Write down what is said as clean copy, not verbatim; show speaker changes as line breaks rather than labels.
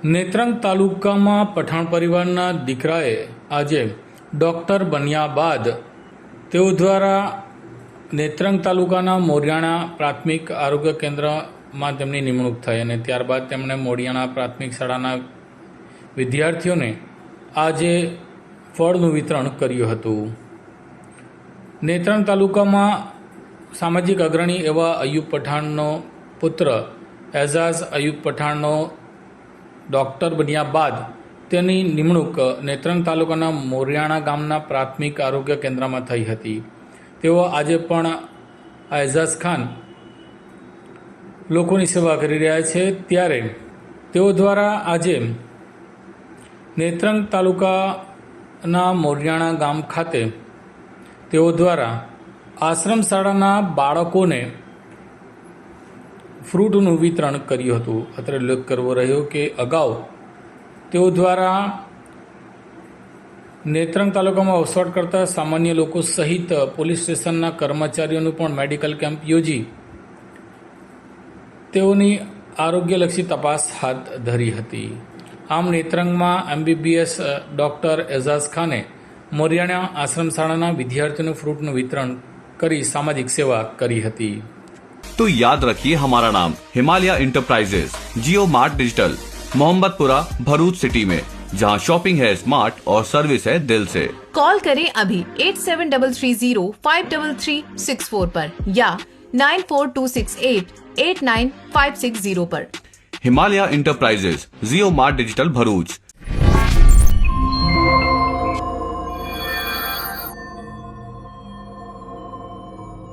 નેત્રંગ તાલુકામાં પઠાણ પરિવારના દીકરાએ આજે ડૉક્ટર બન્યા બાદ તેઓ દ્વારા નેત્રંગ તાલુકાના મોરિયાણા પ્રાથમિક આરોગ્ય કેન્દ્રમાં તેમની નિમણૂક થઈ અને ત્યારબાદ તેમણે મોરિયાણા પ્રાથમિક શાળાના વિદ્યાર્થીઓને આજે ફળનું વિતરણ કર્યું હતું. નેત્રંગ તાલુકામાં સામાજિક અગ્રણી એવા અયુબ પઠાણનો પુત્ર એઝાઝ અયુબ પઠાણનો ડૉક્ટર બન્યા બાદ તેની નિમણૂક નેત્રંગ તાલુકાના મોરિયાણા ગામના પ્રાથમિક આરોગ્ય કેન્દ્રમાં થઈ હતી. તેઓ આજે પણ એઝાઝ ખાન લોકોની સેવા કરી રહ્યા છે. ત્યારે તેઓ દ્વારા આજે નેત્રંગ તાલુકાના મોરિયાણા ગામ ખાતે તેઓ દ્વારા આશ્રમ શાળાના બાળકોને ફ્રૂટનું વિતરણ કર્યું હતું. અત્રે ઉલ્લેખ કરવો રહ્યો કે અગાઉ તેઓ દ્વારા નેત્રંગ તાલુકામાં વસવાટ કરતા સામાન્ય લોકો સહિત પોલીસ સ્ટેશનના કર્મચારીઓનું પણ મેડિકલ કેમ્પ યોજી તેઓની આરોગ્યલક્ષી તપાસ હાથ ધરી હતી. આમ નેત્રંગમાં MBBS ડૉક્ટર એઝાઝ ખાને મોરિયાણા આશ્રમ શાળાના વિદ્યાર્થીઓને ફ્રૂટનું વિતરણ કરી સામાજિક સેવા કરી હતી.
तो याद रखिए हमारा नाम Himalaya enterprises, Jio mart digital, Mohammadpura, Bharuch city में, जहां शॉपिंग है स्मार्ट और सर्विस है दिल से.
कॉल करें अभी 8733053364 पर या 9426889560 पर.
Himalaya enterprises, Jio mart digital, Bharuch.